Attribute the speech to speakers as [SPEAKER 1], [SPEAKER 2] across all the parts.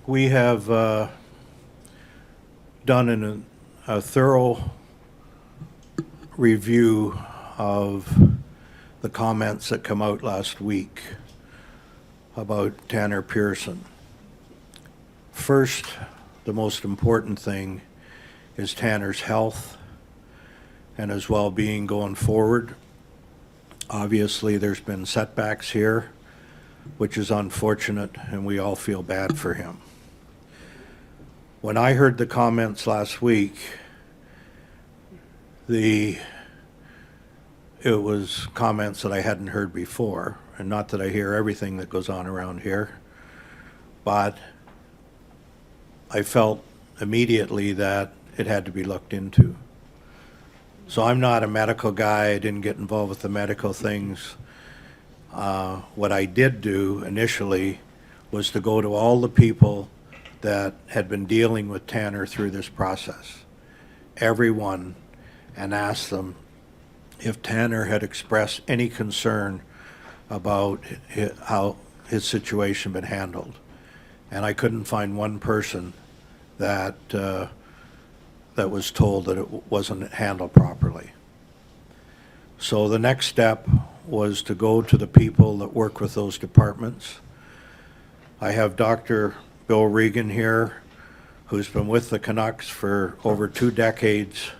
[SPEAKER 1] We have done a thorough review of the comments that come out last week about Tanner Pearson. First, the most important thing is Tanner's health and his well-being going forward. Obviously, there's been setbacks here, which is unfortunate, and we all feel bad for him. When I heard the comments last week, it was comments that I hadn't heard before, and not that I hear everything that goes on around here, but I felt immediately that it had to be looked into. So I'm not a medical guy. I didn't get involved with the medical things. What I did do initially was to go to all the people that had been dealing with Tanner through this process, everyone, and ask them if Tanner had expressed any concern about how his situation been handled. And I couldn't find one person that that was told that it wasn't handled properly. So the next step was to go to the people that work with those departments. I have Dr. Bill Regan here, who's been with the Canucks for over 2 decades,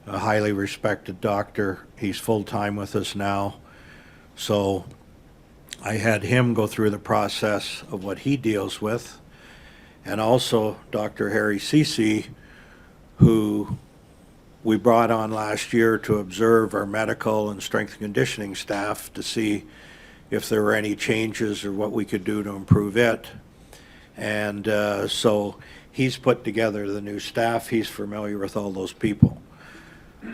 [SPEAKER 1] a highly respected doctor. He's full-time with us now. So I had him go through the process of what he deals with, and also Dr. Harry Cece, who we brought on last year to observe our medical and strength and conditioning staff to see if there were any changes or what we could do to improve it. And so he's put together the new staff. He's familiar with all those people.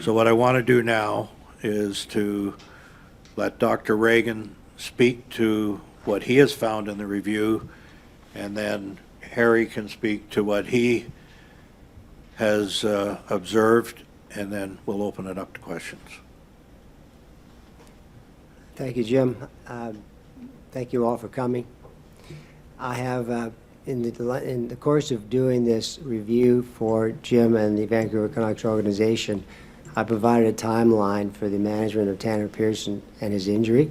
[SPEAKER 1] So what I want to do now is to let Dr. Reagan speak to what he has found in the review, and then Harry can speak to what he has observed, and then we'll open it up to questions.
[SPEAKER 2] Thank you, Jim. Thank you all for coming. I have, in the course of doing this review for Jim and the Vancouver Canucks organization, I provided a timeline for the management of Tanner Pearson and his injury.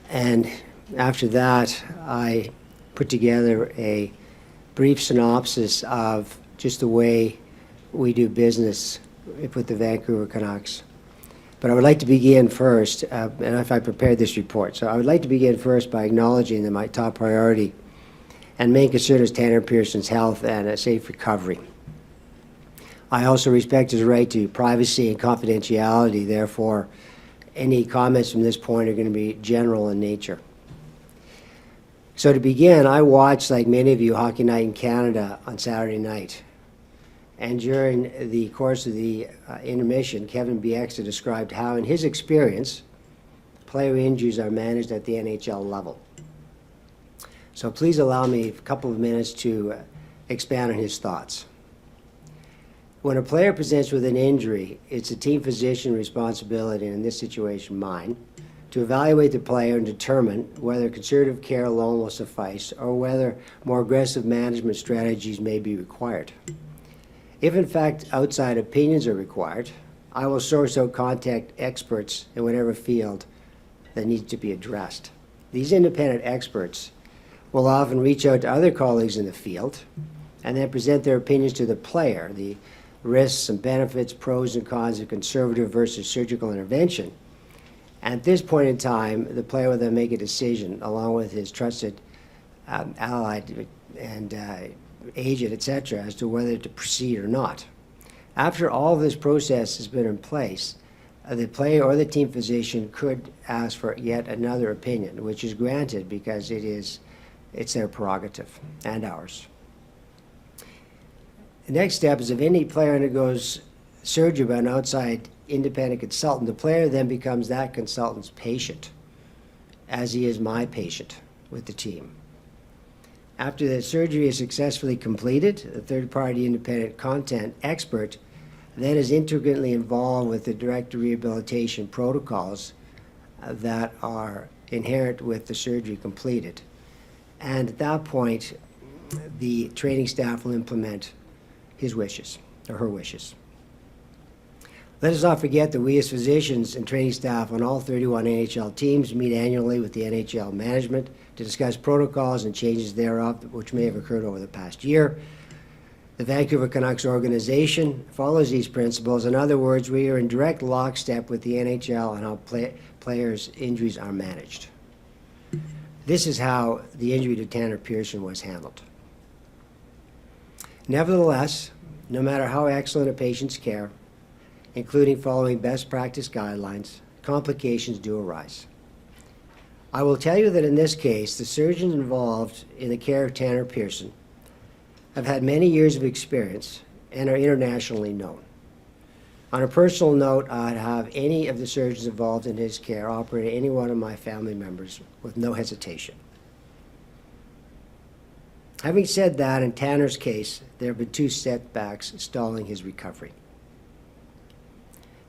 [SPEAKER 2] And after that, I put together a brief synopsis of just the way we do business with the Vancouver Canucks. But I would like to begin first, and if I prepared this report, so I would like to begin first by acknowledging that my top priority and main concern is Tanner Pearson's health and a safe recovery. I also respect his right to privacy and confidentiality. Therefore, any comments from this point are going to be general in nature. So to begin, I watched, like many of you, Hockey Night in Canada on Saturday night. And during the course of the intermission, Kevin Bieksa described how, in his experience, player injuries are managed at the NHL level. So please allow me a couple of minutes to expand on his thoughts. When a player presents with an injury, it's a team physician responsibility, and in this situation mine, to evaluate the player and determine whether conservative care alone will suffice or whether more aggressive management strategies may be required. If in fact outside opinions are required, I will source out contact experts in whatever field that needs to be addressed. These independent experts will often reach out to other colleagues in the field and then present their opinions to the player, the risks and benefits, pros and cons of conservative versus surgical intervention. At this point in time, the player will then make a decision along with his trusted allied and agent, etc., as to whether to proceed or not. After all of this process has been in place, the player or the team physician could ask for yet another opinion, which is granted because it's their prerogative and ours. The next step is if any player undergoes surgery by an outside independent consultant, the player then becomes that consultant's patient, as he is my patient with the team. After the surgery is successfully completed, a third-party independent content expert then is intricately involved with the direct rehabilitation protocols that are inherent with the surgery completed. And at that point, the training staff will implement his wishes, or her wishes. Let us not forget that we as physicians and training staff on all 31 NHL teams meet annually with the NHL management to discuss protocols and changes thereof which may have occurred over the past year. The Vancouver Canucks organization follows these principles. In other words, we are in direct lockstep with the NHL on how players' injuries are managed. This is how the injury to Tanner Pearson was handled. Nevertheless, no matter how excellent a patient's care, including following best practice guidelines, complications do arise. I will tell you that in this case, the surgeons involved in the care of Tanner Pearson have had many years of experience and are internationally known. On a personal note, I'd have any of the surgeons involved in his care operate any one of my family members with no hesitation. Having said that, in Tanner's case, there have been 2 setbacks stalling his recovery.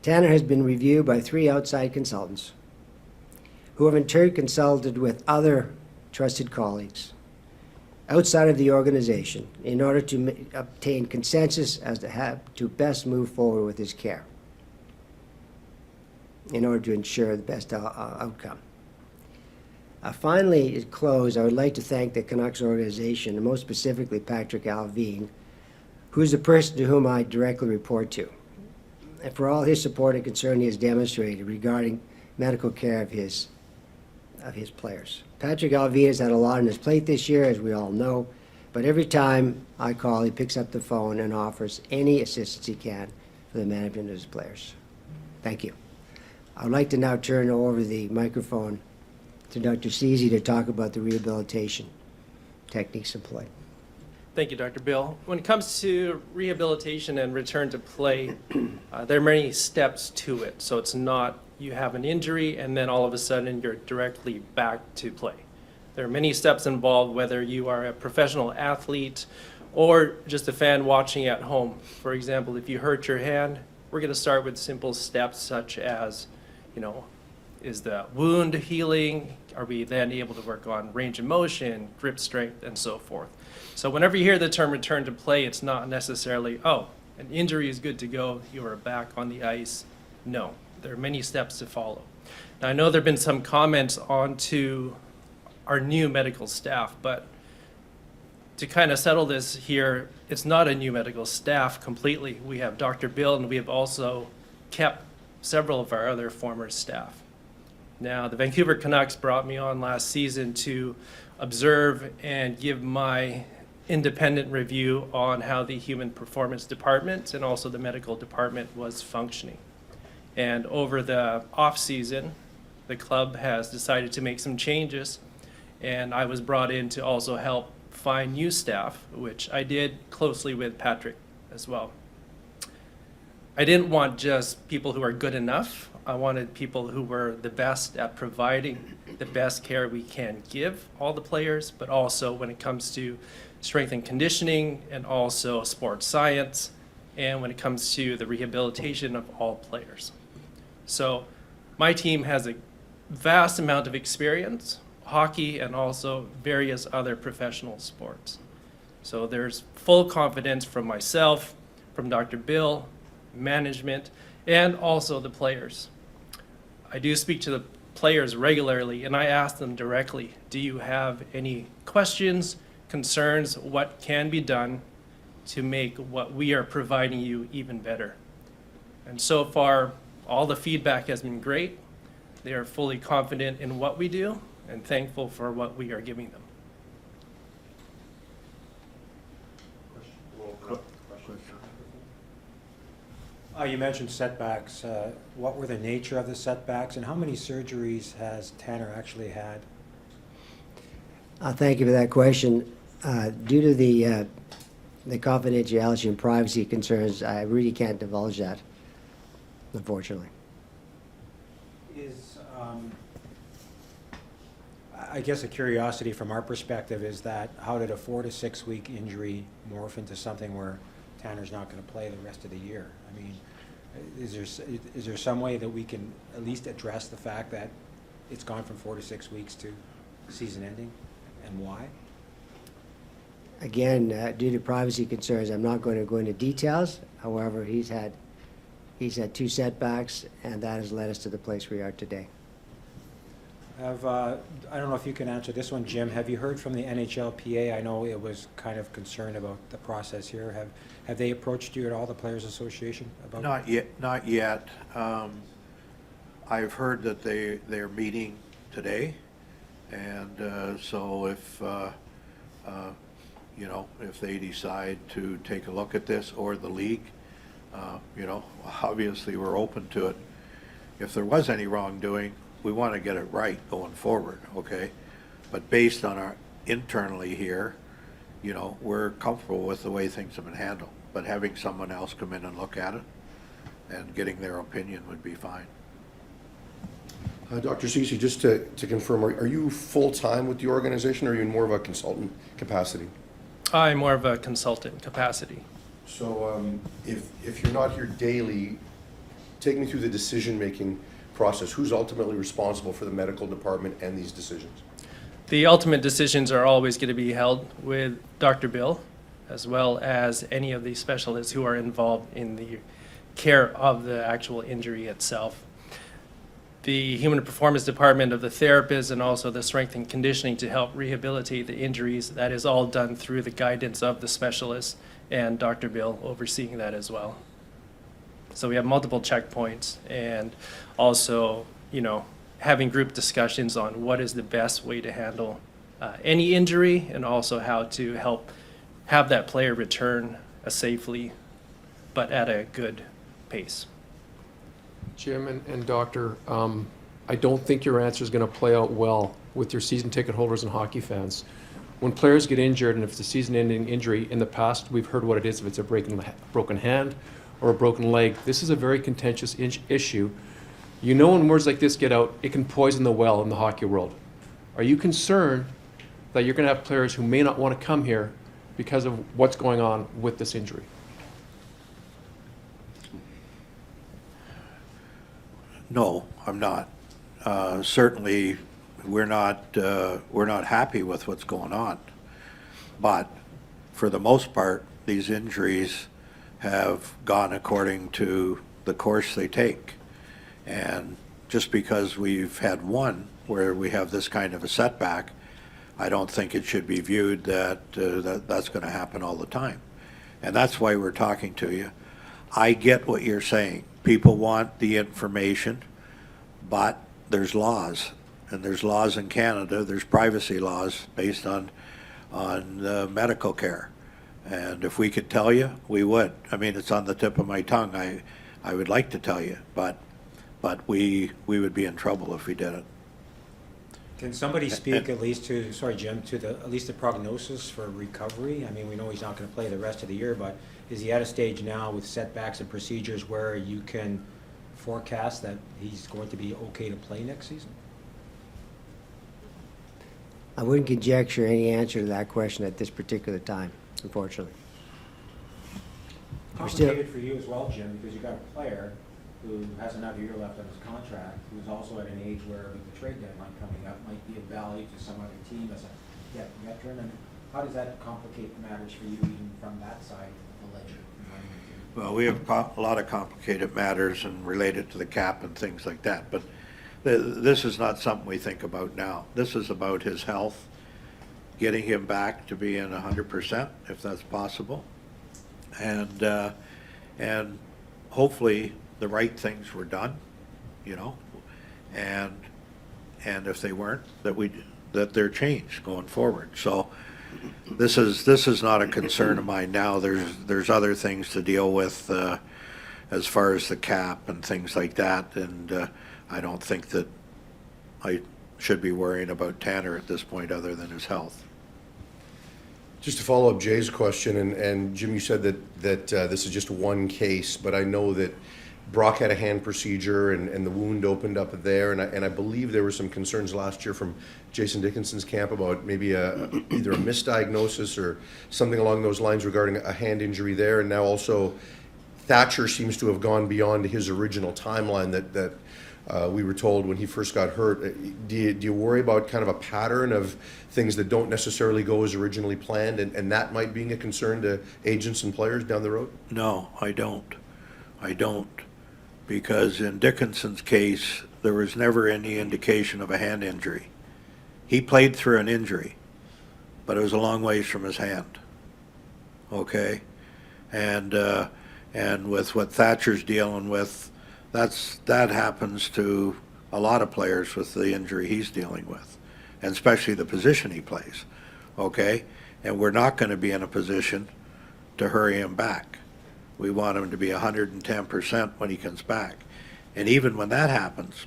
[SPEAKER 2] Tanner has been reviewed by 3 outside consultants who have in turn consulted with other trusted colleagues outside of the organization in order to obtain consensus as to how to best move forward with his care in order to ensure the best outcome. Finally, to close, I would like to thank the Canucks organization, and most specifically Patrick Alvin, who is the person to whom I directly report to, and for all his support and concern he has demonstrated regarding medical care of his players. Patrick Alvin has had a lot on his plate this year, as we all know, but every time I call, he picks up the phone and offers any assistance he can for the management of his players. Thank you. I would like to now turn over the microphone to Dr. Cesi to talk about the rehabilitation techniques employed.
[SPEAKER 3] Thank you, Dr. Bill. When it comes to rehabilitation and return to play, there are many steps to it. So it's not you have an injury and then all of a sudden you're directly back to play. There are many steps involved, whether you are a professional athlete or just a fan watching at home. For example, if you hurt your hand, we're going to start with simple steps such as, is the wound healing? Are we then able to work on range of motion, grip strength, and so forth? So whenever you hear the term return to play, it's not necessarily, oh, an injury is good to go, you are back on the ice. No, there are many steps to follow. Now, I know there have been some comments onto our new medical staff, but to kind of settle this here, it's not a new medical staff completely. We have Dr. Bill, and we have also kept several of our other former staff. Now, the Vancouver Canucks brought me on last season to observe and give my independent review on how the human performance department and also the medical department was functioning. And over the off season, the club has decided to make some changes, and I was brought in to also help find new staff, which I did closely with Patrick as well. I didn't want just people who are good enough. I wanted people who were the best at providing the best care we can give all the players, but also when it comes to strength and conditioning and also sports science, and when it comes to the rehabilitation of all players. So my team has a vast amount of experience, hockey and also various other professional sports. So there's full confidence from myself, from Dr. Bill, management, and also the players. I do speak to the players regularly, and I ask them directly, do you have any questions, concerns, what can be done to make what we are providing you even better? And so far, all the feedback has been great. They are fully confident in what we do and thankful for what we are giving them.
[SPEAKER 4] You mentioned setbacks. What were the nature of the setbacks, and how many surgeries has Tanner actually had?
[SPEAKER 2] Thank you for that question. Due to the confidentiality and privacy concerns, I really can't divulge that, unfortunately.
[SPEAKER 4] I guess a curiosity from our perspective is that how did a 4 to 6 week injury morph into something where Tanner's not going to play the rest of the year? I mean, is there some way that we can at least address the fact that it's gone from 4 to 6 weeks to season ending, and why?
[SPEAKER 2] Again, due to privacy concerns, I'm not going to go into details. However, he's had 2 setbacks, and that has led us to the place we are today.
[SPEAKER 4] I don't know if you can answer this one, Jim. Have you heard from the NHLPA? I know it was kind of concerned about the process here. Have they approached you at all, the Players Association, about?
[SPEAKER 1] Not yet. I've heard that they're meeting today, and so if, you know, if they decide to take a look at this, or the league, you know, obviously we're open to it. If there was any wrongdoing, we want to get it right going forward, okay? But based on our internally here, you know, we're comfortable with the way things have been handled. But having someone else come in and look at it and getting their opinion would be fine.
[SPEAKER 5] Dr. Ceci, just to confirm, are you full-time with the organization, or are you in more of a consultant capacity?
[SPEAKER 3] I'm more of a consultant capacity.
[SPEAKER 5] So if you're not here daily, take me through the decision-making process. Who's ultimately responsible for the medical department and these decisions?
[SPEAKER 3] The ultimate decisions are always going to be held with Dr. Bill, as well as any of the specialists who are involved in the care of the actual injury itself. The Human Performance Department of the therapist, and also the strength and conditioning to help rehabilitate the injuries, that is all done through the guidance of the specialists and Dr. Bill overseeing that as well. So we have multiple checkpoints, and also, you know, having group discussions on what is the best way to handle any injury, and also how to help have that player return safely, but at a good pace.
[SPEAKER 6] Jim and Doctor, I don't think your answer is going to play out well with your season ticket holders and hockey fans. When players get injured, and if it's a season-ending injury, in the past we've heard what it is, if it's a broken hand or a broken leg. This is a very contentious issue. You know, when words like this get out, it can poison the well in the hockey world. Are you concerned that you're going to have players who may not want to come here because of what's going on with this injury?
[SPEAKER 1] No, I'm not. Certainly, we're not happy with what's going on. But for the most part, these injuries have gone according to the course they take. And just because we've had one where we have this kind of a setback, I don't think it should be viewed that that's going to happen all the time. And that's why we're talking to you. I get what you're saying. People want the information, but there's laws, and there's laws in Canada. There's privacy laws based on medical care. And if we could tell you, we would. I mean, it's on the tip of my tongue. I would like to tell you, but we would be in trouble if we did it.
[SPEAKER 4] Can somebody speak at least to, sorry, Jim, to at least the prognosis for recovery? I mean, we know he's not going to play the rest of the year, but is he at a stage now with setbacks and procedures where you can forecast that he's going to be okay to play next season?
[SPEAKER 2] I wouldn't conjecture any answer to that question at this particular time, unfortunately.
[SPEAKER 4] Complicated for you as well, Jim, because you've got a player who has another year left on his contract, who's also at an age where with the trade deadline coming up, might be of value to some other team as a veteran. And how does that complicate matters for you even from that side of the ledger?
[SPEAKER 1] Well, we have a lot of complicated matters and related to the cap and things like that, but this is not something we think about now. This is about his health, getting him back to being 100%, if that's possible, and hopefully the right things were done, you know, and if they weren't, that they're changed going forward. So this is not a concern of mine now. There's other things to deal with as far as the cap and things like that, and I don't think that I should be worrying about Tanner at this point other than his health.
[SPEAKER 5] Just to follow up Jay's question, and Jim, you said that this is just one case, but I know that Brock had a hand procedure and the wound opened up there, and I believe there were some concerns last year from Jason Dickinson's camp about maybe either a misdiagnosis or something along those lines regarding a hand injury there, and now also Thatcher seems to have gone beyond his original timeline that we were told when he first got hurt. Do you worry about kind of a pattern of things that don't necessarily go as originally planned, and that might being a concern to agents and players down the road?
[SPEAKER 1] No, I don't. I don't. Because in Dickinson's case, there was never any indication of a hand injury. He played through an injury, but it was a long ways from his hand. Okay? And with what Thatcher's dealing with, that happens to a lot of players with the injury he's dealing with, and especially the position he plays. Okay? And we're not going to be in a position to hurry him back. We want him to be 110% when he comes back. And even when that happens,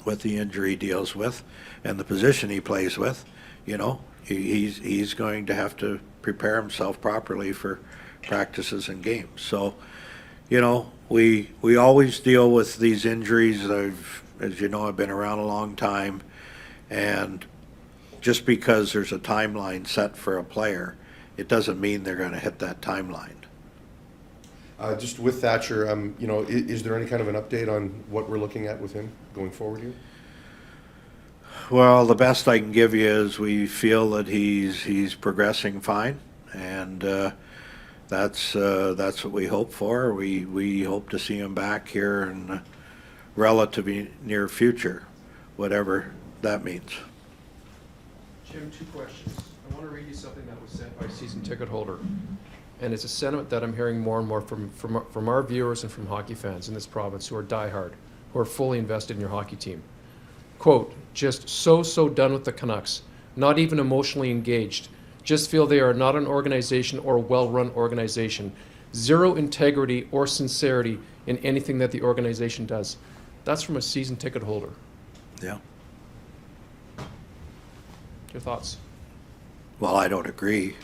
[SPEAKER 1] with the injury he deals with and the position he plays with, you know, he's going to have to prepare himself properly for practices and games. So, you know, we always deal with these injuries. As you know, I've been around a long time, and just because there's a timeline set for a player, it doesn't mean they're going to hit that timeline.
[SPEAKER 5] Just with Thatcher, you know, is there any kind of an update on what we're looking at with him going forward here?
[SPEAKER 1] Well, the best I can give you is we feel that he's progressing fine, and that's what we hope for. We hope to see him back here in the relatively near future, whatever that means.
[SPEAKER 6] Jim, 2 questions. I want to read you something that was sent by a season ticket holder. And it's a sentiment that I'm hearing more and more from our viewers and from hockey fans in this province who are diehard, who are fully invested in your hockey team. Quote, just so done with the Canucks, not even emotionally engaged, just feel they are not an organization or a well-run organization, zero integrity or sincerity in anything that the organization does. That's from a season ticket holder.
[SPEAKER 1] Yeah.
[SPEAKER 6] Your thoughts?
[SPEAKER 1] Well, I don't agree.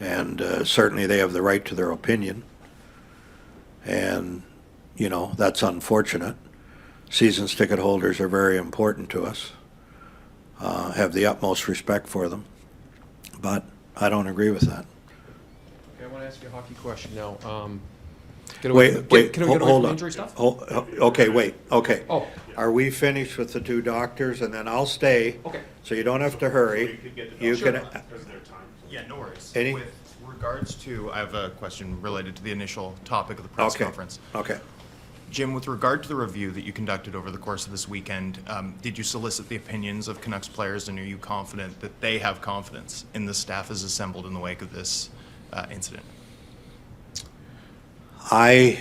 [SPEAKER 1] And certainly they have the right to their opinion. And, you know, that's unfortunate. Seasons ticket holders are very important to us. Have the utmost respect for them. But I don't agree with that.
[SPEAKER 6] Okay, I want to ask you a hockey question now.
[SPEAKER 1] Wait, wait,
[SPEAKER 6] can we get away
[SPEAKER 1] hold
[SPEAKER 6] from
[SPEAKER 1] on.
[SPEAKER 6] injury stuff?
[SPEAKER 1] Okay, wait, okay.
[SPEAKER 6] Oh,
[SPEAKER 1] Are we finished with the 2 doctors? And then I'll stay,
[SPEAKER 6] okay.
[SPEAKER 1] so you don't have to hurry. You
[SPEAKER 6] Sure.
[SPEAKER 1] can,
[SPEAKER 7] Yeah, no worries.
[SPEAKER 1] Any-
[SPEAKER 7] With regards to, I have a question related to the initial topic of the press
[SPEAKER 1] okay,
[SPEAKER 7] conference.
[SPEAKER 1] okay.
[SPEAKER 7] Jim, with regard to the review that you conducted over the course of this weekend, did you solicit the opinions of Canucks players, and are you confident that they have confidence in the staff as assembled in the wake of this incident?
[SPEAKER 1] I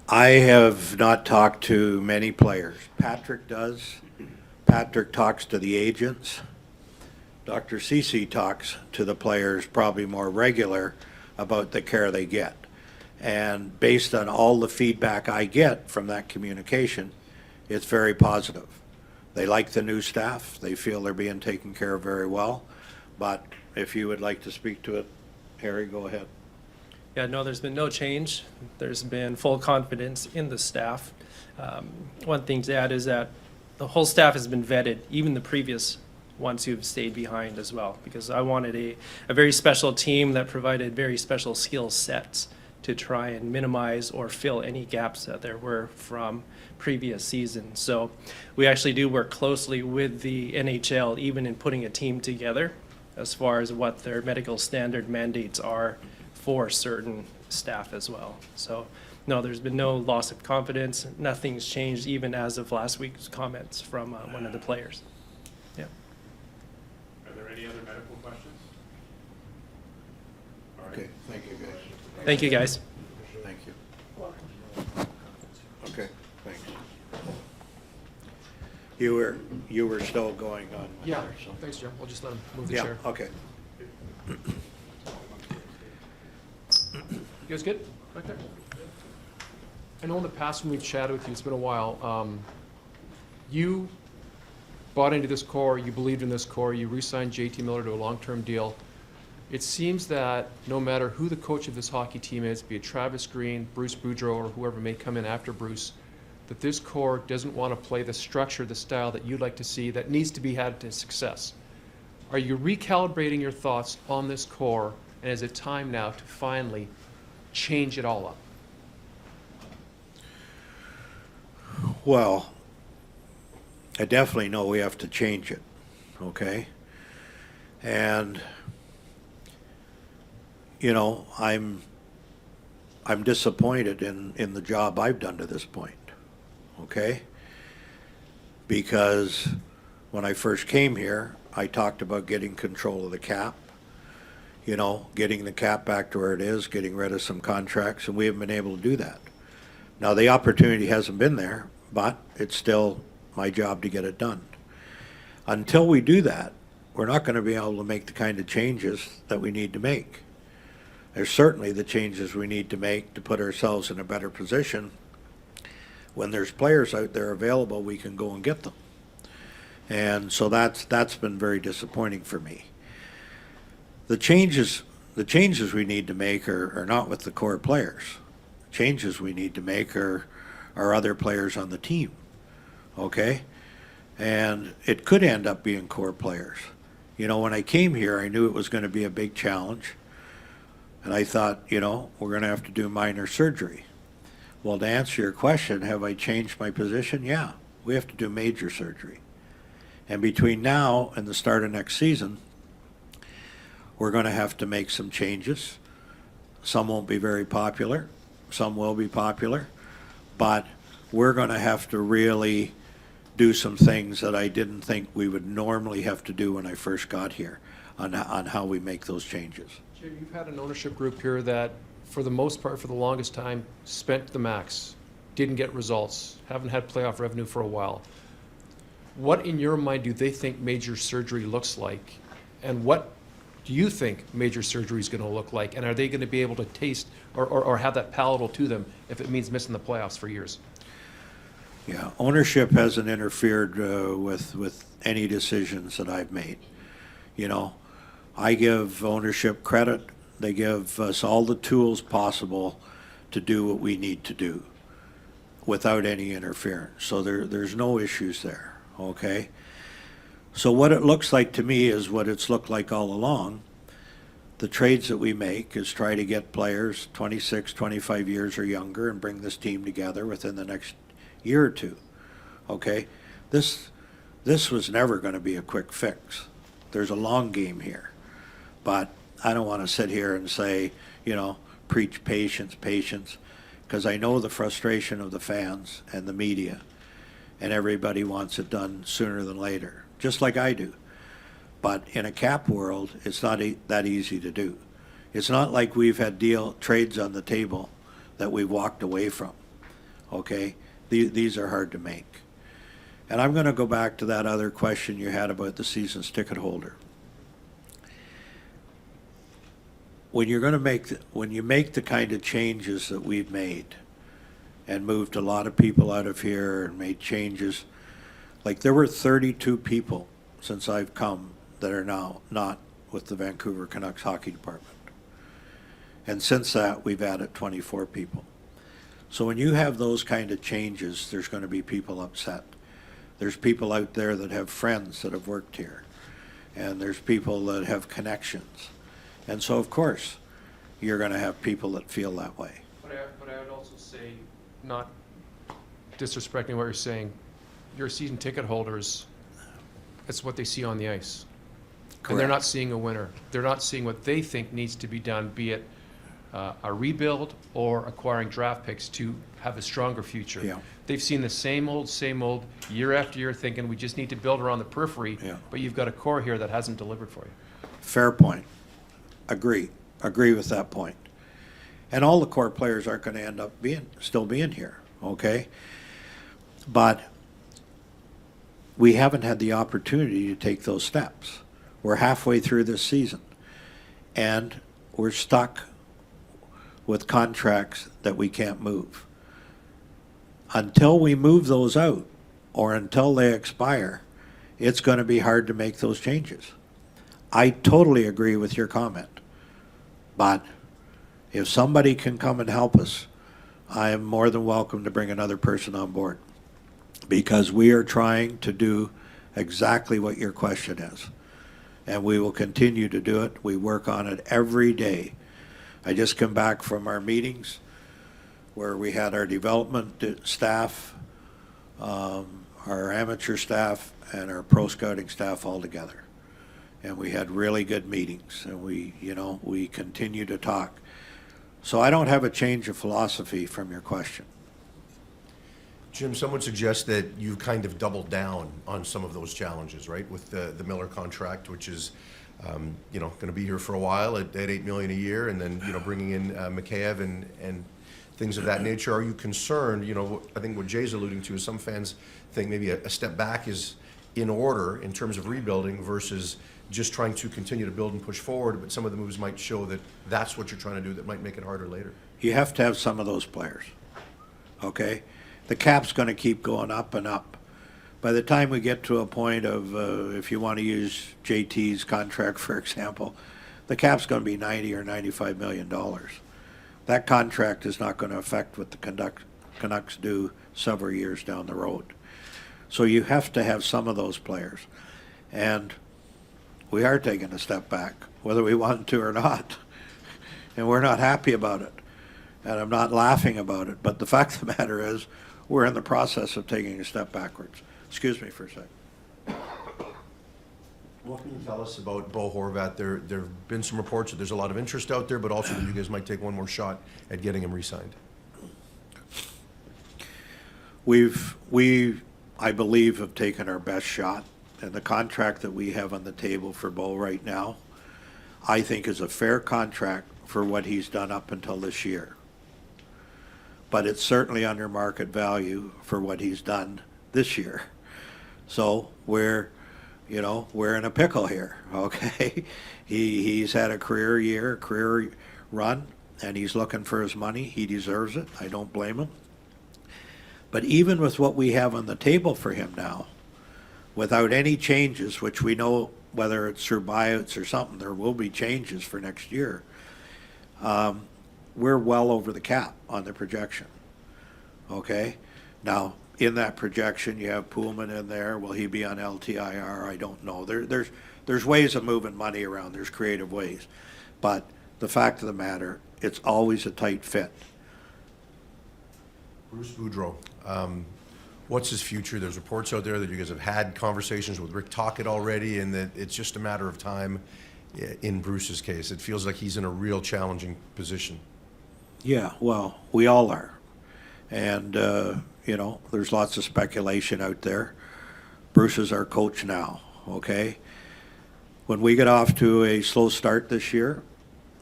[SPEAKER 1] have not talked to many players. Patrick does. Patrick talks to the agents. Dr. Cece talks to the players probably more regular about the care they get. And based on all the feedback I get from that communication, it's very positive. They like the new staff. They feel they're being taken care of very well. But if you would like to speak to it, Harry, go ahead.
[SPEAKER 3] Yeah, no, there's been no change. There's been full confidence in the staff. One thing to add is that the whole staff has been vetted, even the previous ones who've stayed behind as well, because I wanted a very special team that provided very special skill sets to try and minimize or fill any gaps that there were from previous seasons. So we actually do work closely with the NHL, even in putting a team together, as far as what their medical standard mandates are for certain staff as well. So no, there's been no loss of confidence. Nothing's changed, even as of last week's comments from one of the players. Yeah.
[SPEAKER 8] Are there any other medical questions? All right.
[SPEAKER 1] Okay, thank you, guys.
[SPEAKER 3] Thank you, guys.
[SPEAKER 1] Thank you. Okay, thanks. You were still going on. with
[SPEAKER 6] Yeah,
[SPEAKER 1] there, so-
[SPEAKER 6] thanks, Jim. We'll just let him move the
[SPEAKER 1] Yeah,
[SPEAKER 6] chair.
[SPEAKER 1] okay.
[SPEAKER 6] You guys good back there? I know in the past when we've chatted with you, it's been a while, you bought into this core, you believed in this core, you re-signed JT Miller to a long-term deal. It seems that no matter who the coach of this hockey team is, be it Travis Green, Bruce Boudreau, or whoever may come in after Bruce, that this core doesn't want to play the structure, the style that you'd like to see that needs to be had to success. Are you recalibrating your thoughts on this core, and is it time now to finally change it all up?
[SPEAKER 1] Well, I definitely know we have to change it, okay? And, you know, I'm disappointed in the job I've done to this point, okay? Because when I first came here, I talked about getting control of the cap, you know, getting the cap back to where it is, getting rid of some contracts, and we haven't been able to do that. Now, the opportunity hasn't been there, but it's still my job to get it done. Until we do that, we're not going to be able to make the kind of changes that we need to make. There's certainly the changes we need to make to put ourselves in a better position. When there's players out there available, we can go and get them. And so that's been very disappointing for me. The changes we need to make are not with the core players. Changes we need to make are other players on the team, okay? And it could end up being core players. You know, when I came here, I knew it was going to be a big challenge. And I thought, you know, we're going to have to do minor surgery. Well, to answer your question, have I changed my position? Yeah, we have to do major surgery. And between now and the start of next season, we're going to have to make some changes. Some won't be very popular. Some will be popular. But we're going to have to really do some things that I didn't think we would normally have to do when I first got here on how we make those changes.
[SPEAKER 6] Jim, you've had an ownership group here that, for the most part, for the longest time, spent the max, didn't get results, haven't had playoff revenue for a while. What, in your mind, do they think major surgery looks like? And what do you think major surgery is going to look like? And are they going to be able to taste or have that palatable to them if it means missing the playoffs for years?
[SPEAKER 1] Yeah, ownership hasn't interfered with any decisions that I've made. You know, I give ownership credit. They give us all the tools possible to do what we need to do without any interference. So there's no issues there, okay? So what it looks like to me is what it's looked like all along. The trades that we make is try to get players 26, 25 years or younger and bring this team together within the next year or two, okay? This was never going to be a quick fix. There's a long game here. But I don't want to sit here and say, you know, preach patience, because I know the frustration of the fans and the media, and everybody wants it done sooner than later, just like I do. But in a cap world, it's not that easy to do. It's not like we've had trades on the table that we've walked away from, okay? These are hard to make. And I'm going to go back to that other question you had about the season's ticket holder. When you're going to when you make the kind of changes that we've made and moved a lot of people out of here and made changes, like there were 32 people since I've come that are now not with the Vancouver Canucks hockey department. And since that, we've added 24 people. So when you have those kind of changes, there's going to be people upset. There's people out there that have friends that have worked here. And there's people that have connections. And so, of course, you're going to have people that feel that way.
[SPEAKER 6] But I would also say, not disrespecting what you're saying, your season ticket holders, it's what they see on the ice. And they're not seeing a winner. They're not seeing what they think needs to be done, be it a rebuild or acquiring draft picks to have a stronger future.
[SPEAKER 1] Yeah.
[SPEAKER 6] They've seen the same old, year after year, thinking we just need to build around the periphery,
[SPEAKER 1] Yeah.
[SPEAKER 6] but you've got a core here that hasn't delivered for you.
[SPEAKER 1] Fair point. Agree with that point. And all the core players aren't going to end up still being here, okay? But we haven't had the opportunity to take those steps. We're halfway through this season, and we're stuck with contracts that we can't move. Until we move those out, or until they expire, it's going to be hard to make those changes. I totally agree with your comment. But if somebody can come and help us, I am more than welcome to bring another person on board, because we are trying to do exactly what your question is. And we will continue to do it. We work on it every day. I just come back from our meetings where we had our development staff, our our amateur staff and our pro scouting staff all together. And we had really good meetings, and we continue to talk. So I don't have a change of philosophy from your question.
[SPEAKER 5] Jim, someone suggests that you've kind of doubled down on some of those challenges, right? With the Miller contract, which is, going to be here for a while at $8 million a year, and then, bringing in Mikheyev and things of that nature. Are you concerned, I think what Jay's alluding to is some fans think maybe a step back is in order in terms of rebuilding versus just trying to continue to build and push forward, but some of the moves might show that that's what you're trying to do that might make it harder later.
[SPEAKER 1] You have to have some of those players, okay? The cap's going to keep going up and up. By the time we get to a point of, if you want to use JT's contract, for example, the cap's going to be $90 or $95 million. That contract is not going to affect what the Canucks do several years down the road. So you have to have some of those players. And we are taking a step back, whether we want to or not. And we're not happy about it. And I'm not laughing about it. But the fact of the matter is, we're in the process of taking a step backwards. Excuse me for a second.
[SPEAKER 5] What can you tell us about Bo Horvat? There have been some reports that there's a lot of interest out there, but also that you guys might take one more shot at getting him re-signed.
[SPEAKER 1] We, I believe, have taken our best shot. And the contract that we have on the table for Bo right now, I think is a fair contract for what he's done up until this year. But it's certainly under market value for what he's done this year. So we're in a pickle here, okay? He's had a career year, career run, and he's looking for his money. He deserves it. I don't blame him. But even with what we have on the table for him now, without any changes, which we know whether it's through buyouts or something, there will be changes for next year, we're well over the cap on the projection, okay? Now, in that projection, you have Poolman in there. Will he be on LTIR? I don't know. There's ways of moving money around. There's creative ways. But the fact of the matter, it's always a tight fit.
[SPEAKER 5] Bruce Boudreau, what's his future? There's reports out there that you guys have had conversations with Rick Tocchet already, and that it's just a matter of time in Bruce's case. It feels like he's in a real challenging position.
[SPEAKER 1] Yeah, well, we all are. And, there's lots of speculation out there. Bruce is our coach now, okay? When we get off to a slow start this year,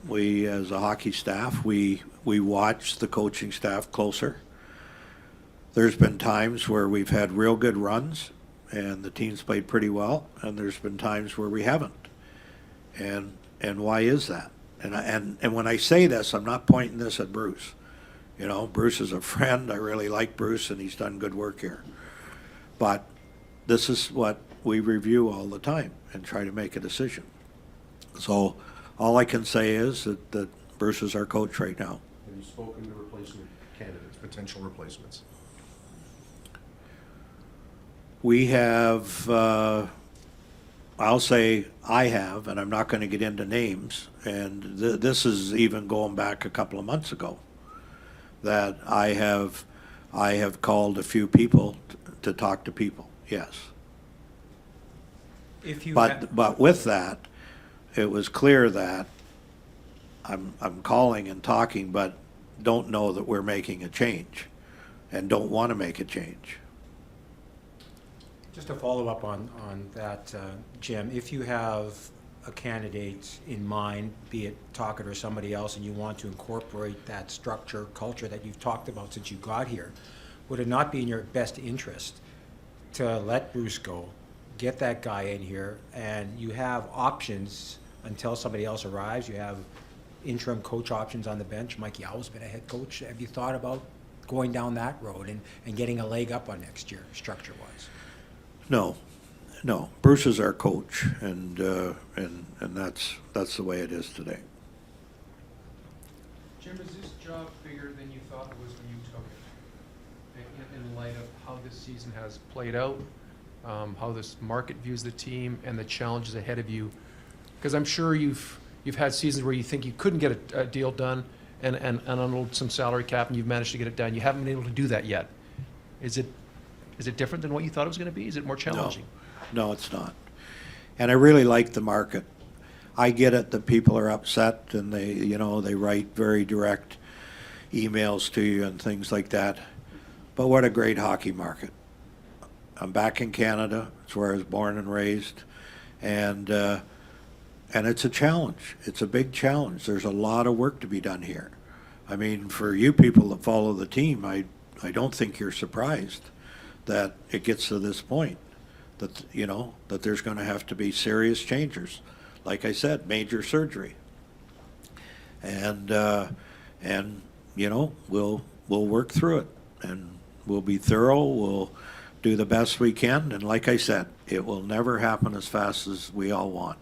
[SPEAKER 1] we, as a hockey staff, we watch the coaching staff closer. There's been times where we've had real good runs, and the team's played pretty well, and there's been times where we haven't. And why is that? And when I say this, I'm not pointing this at Bruce. Bruce is a friend. I really like Bruce, and he's done good work here. But this is what we review all the time and try to make a decision. So all I can say is that Bruce is our coach right now.
[SPEAKER 5] Have you spoken to replacement candidates, potential replacements?
[SPEAKER 1] We have, I'll say I have, and I'm not going to get into names, and this is even going back a couple of months ago, that I have called a few people to talk to people, yes. But with that, it was clear that I'm calling and talking, but don't know that we're making a change and don't want to make a change.
[SPEAKER 4] Just to follow up on that, Jim, if you have a candidate in mind, be it Tocchet or somebody else, and you want to incorporate that structure, culture that you've talked about since you got here, would it not be in your best interest to let Bruce go, get that guy in here, and you have options until somebody else arrives? You have interim coach options on the bench. Mike Yowell's been a head coach. Have you thought about going down that road and getting a leg up on next year, structure-wise?
[SPEAKER 1] No. Bruce is our coach, and that's the way it is today.
[SPEAKER 6] Jim, is this job bigger than you thought it was when you took it? In light of how this season has played out, how this market views the team, and the challenges ahead of you? Because I'm sure you've had seasons where you think you couldn't get a deal done and unload some salary cap, and you've managed to get it done. You haven't been able to do that yet. Is it
[SPEAKER 9] Is it different than what you thought it was going to be? Is it more challenging?
[SPEAKER 1] No, it's not. And I really like the market. I get it that people are upset and they write very direct emails to you and things like that. But what a great hockey market. I'm back in Canada. It's where I was born and raised. And it's a challenge. It's a big challenge. There's a lot of work to be done here. I mean, for you people that follow the team, I don't think you're surprised that it gets to this point, that, that there's going to have to be serious changes. Like I said, major surgery. And we'll work through it, and we'll be thorough. We'll do the best we can. And like I said, it will never happen as fast as we all want.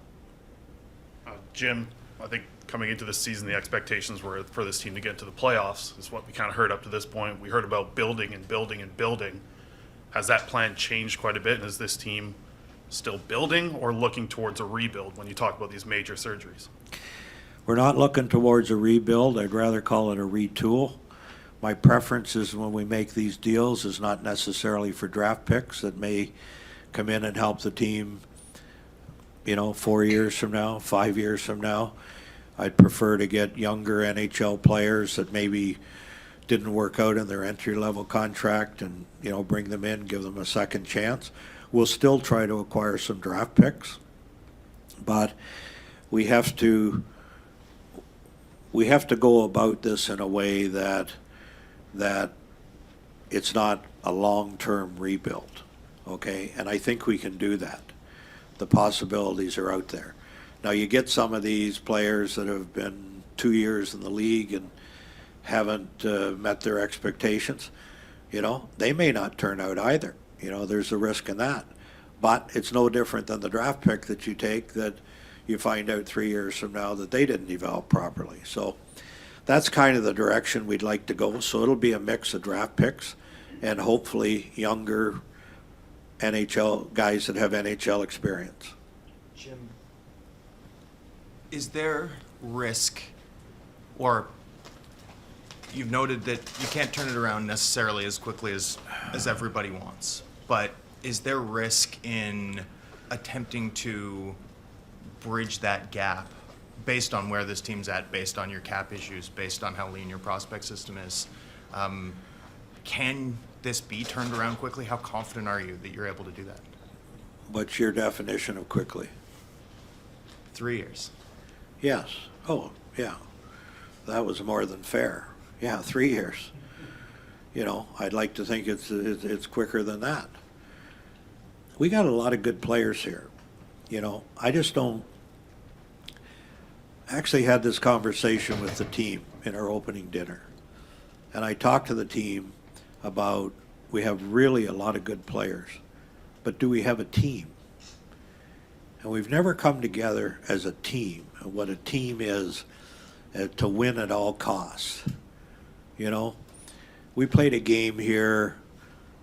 [SPEAKER 8] Jim, I think coming into this season, the expectations were for this team to get to the playoffs. Is what we kind of heard up to this point. We heard about building and building and building. Has that plan changed quite a bit? And is this team still building or looking towards a rebuild when you talk about these major surgeries?
[SPEAKER 1] We're not looking towards a rebuild. I'd rather call it a retool. My preference is when we make these deals is not necessarily for draft picks that may come in and help the team, 4 years from now, 5 years from now. I'd prefer to get younger NHL players that maybe didn't work out in their entry-level contract and, bring them in, give them a second chance. We'll still try to acquire some draft picks, but we have to go about this in a way that it's not a long-term rebuild, okay? And I think we can do that. The possibilities are out there. Now, you get some of these players that have been 2 years in the league and haven't met their expectations. They may not turn out either. There's a risk in that. But it's no different than the draft pick that you take that you find out 3 years from now that they didn't develop properly. So that's kind of the direction we'd like to go. So it'll be a mix of draft picks and hopefully younger NHL guys that have NHL experience.
[SPEAKER 7] Jim, is there risk, or you've noted that you can't turn it around necessarily as quickly as everybody wants, but is there risk in attempting to bridge that gap based on where this team's at, based on your cap issues, based on how lean your prospect system is? Can this be turned around quickly? How confident are you that you're able to do that?
[SPEAKER 1] What's your definition of quickly?
[SPEAKER 7] 3 years.
[SPEAKER 1] Yes. Oh, yeah. That was more than fair. Yeah, 3 years. I'd like to think it's quicker than that. We got a lot of good players here. I just don't. I actually had this conversation with the team in our opening dinner. And I talked to the team about, we have really a lot of good players, but do we have a team? And we've never come together as a team. And what a team is to win at all costs. We played a game here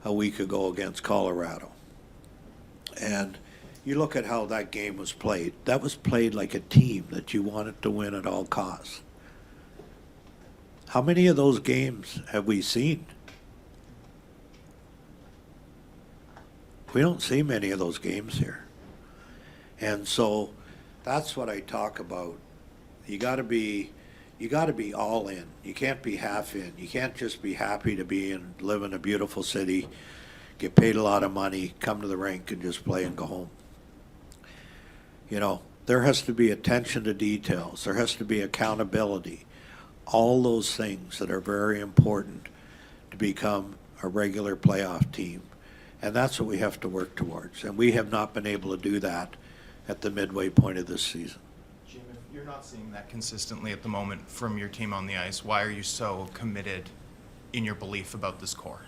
[SPEAKER 1] a week ago against Colorado. And you look at how that game was played. That was played like a team that you wanted to win at all costs. How many of those games have we seen? We don't see many of those games here. And so that's what I talk about. You got to be all in. You can't be half in. You can't just be happy to be and live in a beautiful city, get paid a lot of money, come to the rink and just play and go home. There has to be attention to details. There has to be accountability. All those things that are very important to become a regular playoff team. And that's what we have to work towards. And we have not been able to do that at the midway point of this season.
[SPEAKER 7] Jim, if you're not seeing that consistently at the moment from your team on the ice, why are you so committed in your belief about this core?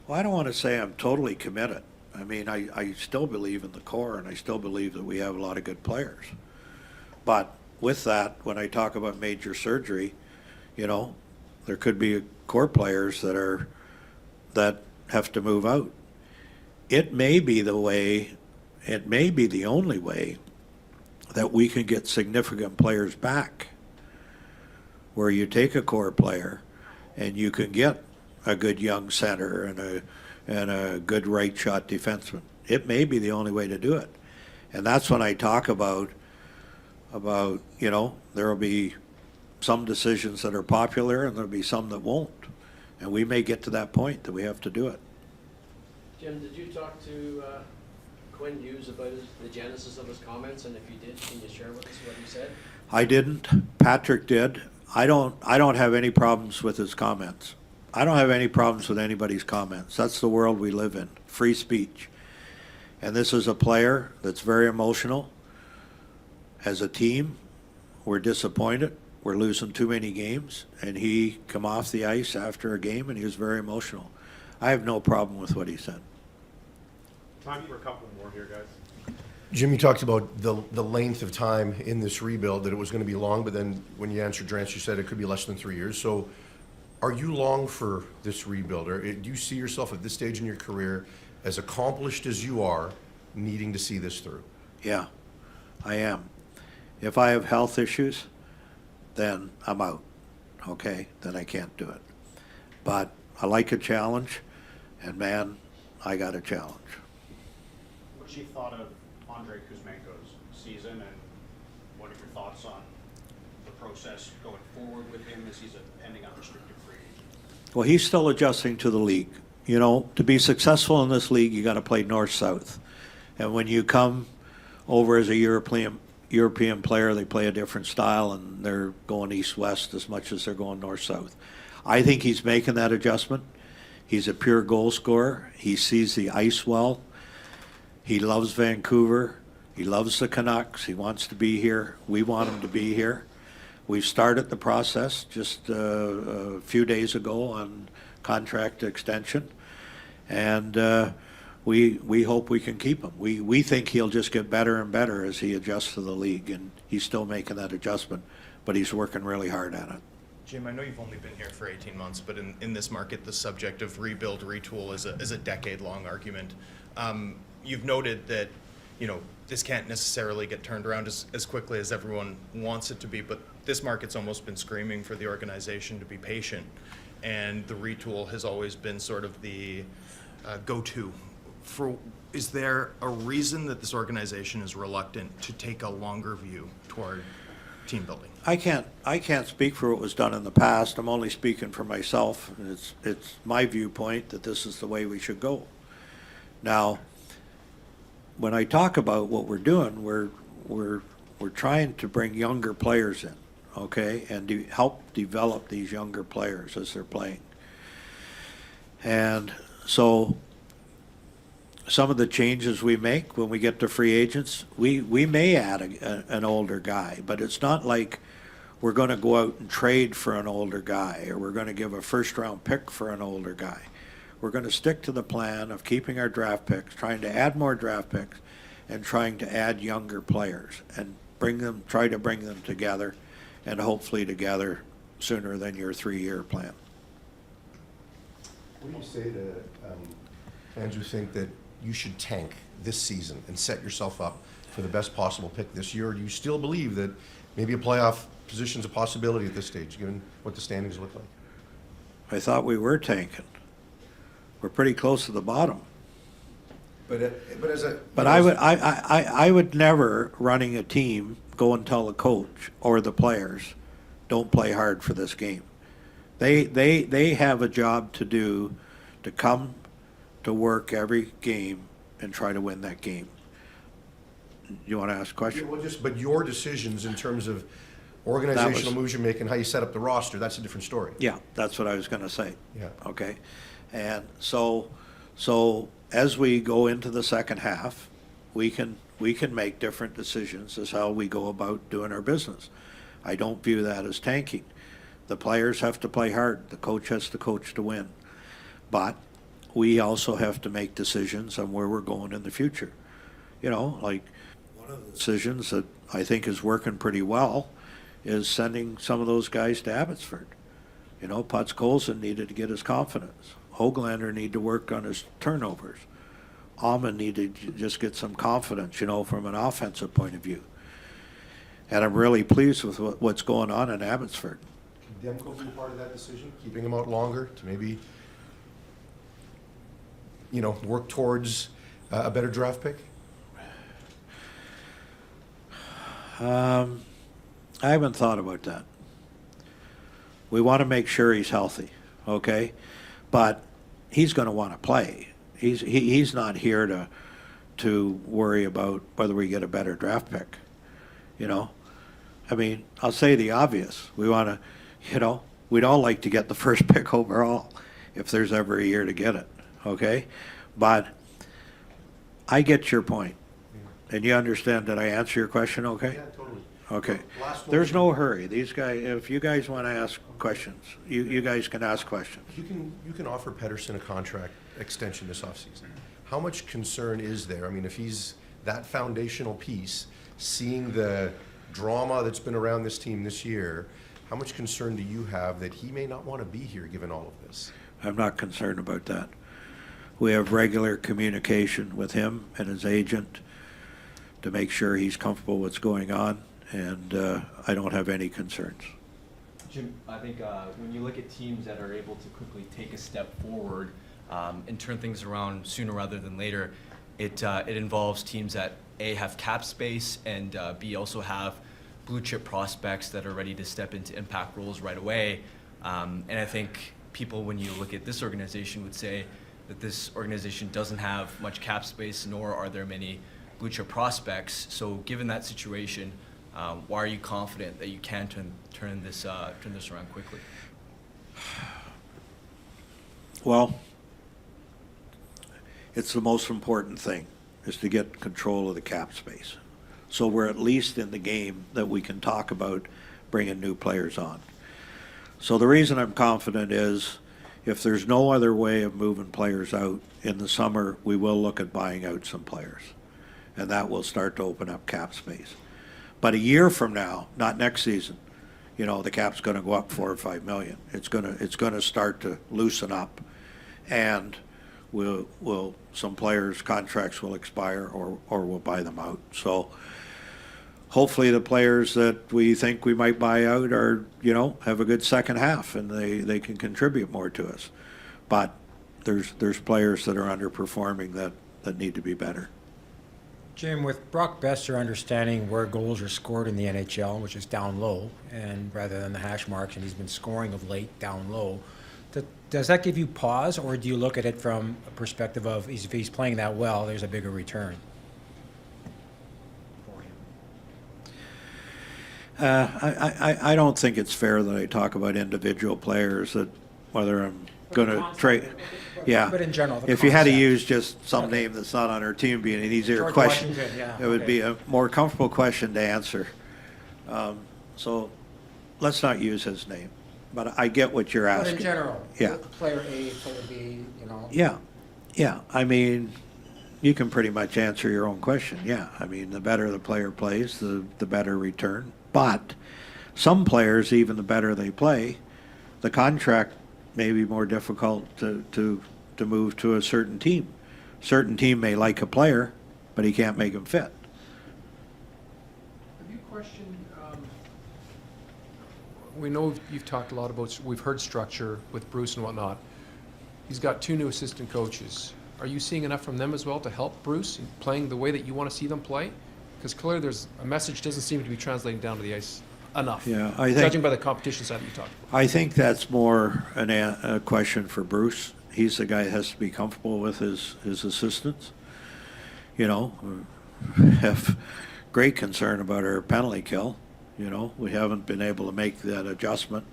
[SPEAKER 1] Well, I don't want to say I'm totally committed. I mean, I still believe in the core, and I still believe that we have a lot of good players. But with that, when I talk about major surgery, there could be core players that have to move out. It may be the only way that we can get significant players back, where you take a core player and you can get a good young center and a good right shot defenseman. It may be the only way to do it. And that's when I talk about, you know, there will be some decisions that are popular and there'll be some that won't. And we may get to that point that we have to do it.
[SPEAKER 10] Jim, did you talk to Quinn Hughes about the genesis of his comments? And if you did, can you share with us what he said?
[SPEAKER 1] I didn't. Patrick did. I don't have any problems with his comments. I don't have any problems with anybody's comments. That's the world we live in. Free speech. And this is a player that's very emotional. As a team, we're disappointed. We're losing too many games. And he come off the ice after a game and he was very emotional. I have no problem with what he said.
[SPEAKER 11] Time for a couple more here, guys.
[SPEAKER 5] Jim, you talked about the length of time in this rebuild, that it was going to be long, but then when you answered Drance, you said it could be less than 3 years. So are you long for this rebuild? Or do you see yourself at this stage in your career, as accomplished as you are, needing to see this through?
[SPEAKER 1] Yeah, I am. If I have health issues, then I'm out. Okay, then I can't do it. But I like a challenge, and man, I got a challenge.
[SPEAKER 11] What's your thought of Andrei Kuzmenko's season, and what are your thoughts on the process going forward with him as he's a pending unrestricted free agent?
[SPEAKER 1] Well, he's still adjusting to the league. You know, to be successful in this league, you got to play north-south. And when you come over as a European player, they play a different style, and they're going east-west as much as they're going north-south. I think he's making that adjustment. He's a pure goal scorer. He sees the ice well. He loves Vancouver. He loves the Canucks. He wants to be here. We want him to be here. We've started the process just a few days ago on contract extension, and we hope we can keep him. We think he'll just get better and better as he adjusts to the league, and he's still making that adjustment, but he's working really hard at it.
[SPEAKER 7] Jim, I know you've only been here for 18 months, but in this market, the subject of rebuild, retool is a decade-long argument. You've noted that, you know, this can't necessarily get turned around as quickly as everyone wants it to be, but this market's almost been screaming for the organization to be patient, and the retool has always been sort of the go-to. Is there a reason that this organization is reluctant to take a longer view toward team building?
[SPEAKER 1] I can't speak for what was done in the past. I'm only speaking for myself. It's my viewpoint that this is the way we should go. Now, when I talk about what we're doing, we're trying to bring younger players in, okay, and help develop these younger players as they're playing. And so some of the changes we make when we get to free agents, we may add an older guy, but it's not like we're going to go out and trade for an older guy, or we're going to give a first-round pick for an older guy. We're going to stick to the plan of keeping our draft picks, trying to add more draft picks, and trying to add younger players and try to bring them together, and hopefully together sooner than your 3-year plan.
[SPEAKER 5] What do you say to fans who think that you should tank this season and set yourself up for the best possible pick this year? Or do you still believe that maybe a playoff position is a possibility at this stage, given what the standings look like?
[SPEAKER 1] I thought we were tanking. We're pretty close to the bottom. But I would never, running a team, go and tell the coach or the players, don't play hard for this game. They have a job to do, to come to work every game and try to win that game. You want to ask a question?
[SPEAKER 5] Yeah, well, but your decisions in terms of organizational moves you're making, how you set up the roster, that's a different story.
[SPEAKER 1] Yeah, that's what I was going to say.
[SPEAKER 5] Yeah.
[SPEAKER 1] Okay. And so as we go into the second half, we can make different decisions as how we go about doing our business. I don't view that as tanking. The players have to play hard. The coach has to coach to win. But we also have to make decisions on where we're going in the future. You know, like one of the decisions that I think is working pretty well is sending some of those guys to Abbotsford. You know, Potts Colson needed to get his confidence. Hoglander needed to work on his turnovers. Almond needed to just get some confidence, you know, from an offensive point of view. And I'm really pleased with what's going on in Abbotsford.
[SPEAKER 5] Can Demko be part of that decision, keeping him out longer to maybe work towards a better draft pick?
[SPEAKER 1] I haven't thought about that. We want to make sure he's healthy, okay? But he's going to want to play. He's not here to worry about whether we get a better draft pick, I mean, I'll say the obvious. We want to, we'd all like to get the first pick overall if there's ever a year to get it, okay? But I get your point. And you understand that I answer your question, okay?
[SPEAKER 5] Yeah, totally.
[SPEAKER 1] Okay.
[SPEAKER 5] Last one.
[SPEAKER 1] There's no hurry. These guys, if you guys want to ask questions, you guys can ask questions.
[SPEAKER 5] You can offer Pedersen a contract extension this offseason. How much concern is there? I mean, if he's that foundational piece, seeing the drama that's been around this team this year, how much concern do you have that he may not want to be here given all of this?
[SPEAKER 1] I'm not concerned about that. We have regular communication with him and his agent to make sure he's comfortable with what's going on, and I don't have any concerns.
[SPEAKER 12] Jim, I think when you look at teams that are able to quickly take a step forward and turn things around sooner rather than later, it involves teams that A, have cap space, and B, also have blue chip prospects that are ready to step into impact roles right away. And I think people, when you look at this organization, would say that this organization doesn't have much cap space, nor are there many blue chip prospects. So given that situation, why are you confident that you can turn this around quickly?
[SPEAKER 1] Well, it's the most important thing, is to get control of the cap space. So we're at least in the game that we can talk about bringing new players on. So the reason I'm confident is if there's no other way of moving players out in the summer, we will look at buying out some players. And that will start to open up cap space. But a year from now, not next season, the cap's going to go up $4 or $5 million. It's going to start to loosen up, and some players' contracts will expire, or we'll buy them out. So hopefully the players that we think we might buy out are have a good second half, and they can contribute more to us. But there's players that are underperforming that need to be better.
[SPEAKER 4] Jim, with Brock Besser understanding where goals are scored in the NHL, which is down low, and rather than the hash marks, and he's been scoring of late down low, does that give you pause, or do you look at it from a perspective of if he's playing that well, there's a bigger return for him?
[SPEAKER 1] I don't think it's fair that I talk about individual players, that whether I'm going to trade. Yeah.
[SPEAKER 4] But in general, the
[SPEAKER 1] if you had to
[SPEAKER 4] concept.
[SPEAKER 1] use just some name that's not on our team being an easier
[SPEAKER 4] George
[SPEAKER 1] question,
[SPEAKER 4] Washington, yeah,
[SPEAKER 1] it would
[SPEAKER 4] okay.
[SPEAKER 1] be a more comfortable question to answer. So let's not use his name. But I get what you're
[SPEAKER 4] But
[SPEAKER 1] asking.
[SPEAKER 4] in general,
[SPEAKER 1] Yeah.
[SPEAKER 4] player A, player B,
[SPEAKER 1] Yeah. I mean, you can pretty much answer your own question. Yeah. I mean, the better the player plays, the better return. But some players, even the better they play, the contract may be more difficult to move to a certain team. Certain team may like a player, but he can't make him fit.
[SPEAKER 6] Have you questioned, we know you've talked a lot about, we've heard structure with Bruce and whatnot. He's got 2 new assistant coaches. Are you seeing enough from them as well to help Bruce in playing the way that you want to see them play? Because clearly there's a message doesn't seem to be translating down to the ice enough.
[SPEAKER 1] Yeah, I think.
[SPEAKER 6] Judging by the competition side that you talked about.
[SPEAKER 1] I think that's more a question for Bruce. He's the guy that has to be comfortable with his assistants. We have great concern about our penalty kill. We haven't been able to make that adjustment.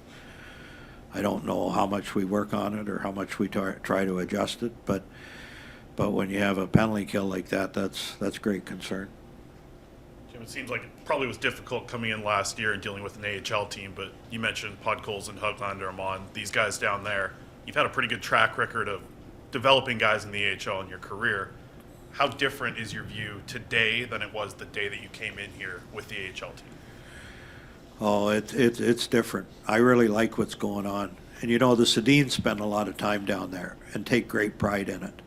[SPEAKER 1] I don't know how much we work on it or how much we try to adjust it, but when you have a penalty kill like that, that's great concern.
[SPEAKER 8] Jim, it seems like it probably was difficult coming in last year and dealing with an AHL team, but you mentioned Podkolzin and Höglander, Amon, these guys down there. You've had a pretty good track record of developing guys in the AHL in your career. How different is your view today than it was the day that you came in here with the AHL team?
[SPEAKER 1] Oh, it's different. I really like what's going on. And the Sedins spend a lot of time down there and take great pride in it.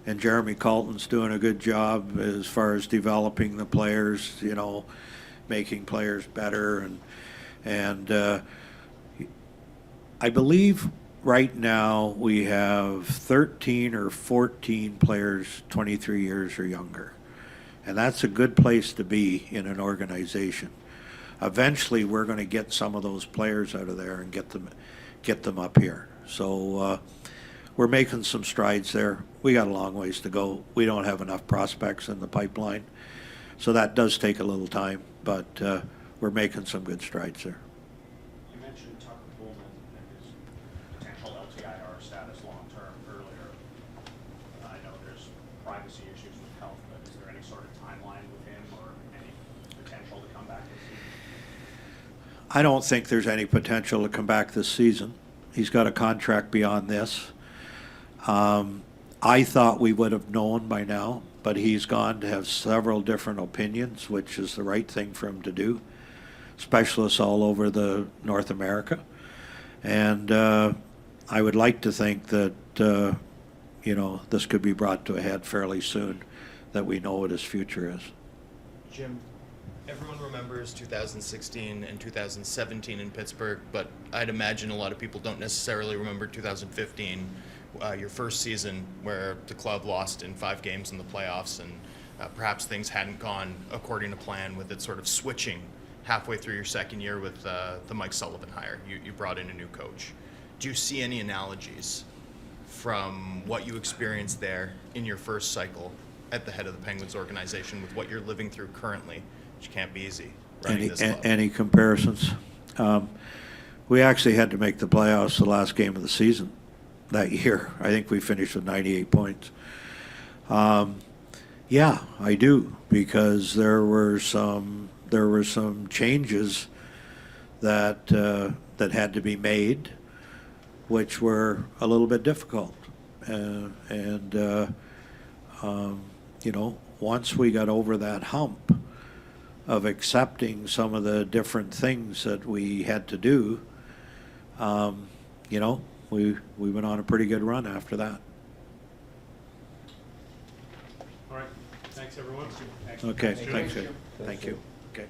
[SPEAKER 1] And Jeremy Colton's doing a good job as far as developing the players, making players better. And I believe right now, we have 13 or 14 players 23 years or younger. And that's a good place to be in an organization. Eventually, we're going to get some of those players out of there and get them up here. So we're making some strides there. We got a long ways to go. We don't have enough prospects in the pipeline. So that does take a little time, but we're making some good strides there.
[SPEAKER 11] You mentioned Tucker Pullman and his potential LTIR status long-term earlier. I know there's privacy issues with health, but is there any sort of timeline with him or any potential to come back this season?
[SPEAKER 1] I don't think there's any potential to come back this season. He's got a contract beyond this. I thought we would have known by now, but he's gone to have several different opinions, which is the right thing for him to do. Specialists all over the North America. And I would like to think that, this could be brought to a head fairly soon, that we know what his future is.
[SPEAKER 7] Jim, everyone remembers 2016 and 2017 in Pittsburgh, but I'd imagine a lot of people don't necessarily remember 2015, your first season where the club lost in 5 games in the playoffs, and perhaps things hadn't gone according to plan with it sort of switching halfway through your second year with the Mike Sullivan hire. You brought in a new coach. Do you see any analogies from what you experienced there in your first cycle at the head of the Penguins organization with what you're living through currently, which can't be easy, running this club?
[SPEAKER 1] Any comparisons? We actually had to make the playoffs the last game of the season that year. I think we finished with 98 points. Yeah, I do, because there were some changes that had to be made, which were a little bit difficult. Once we got over that hump of accepting some of the different things that we had to do, we went on a pretty good run after that.
[SPEAKER 3] All right, thanks, everyone.
[SPEAKER 1] Okay, thanks. Thank you. Okay.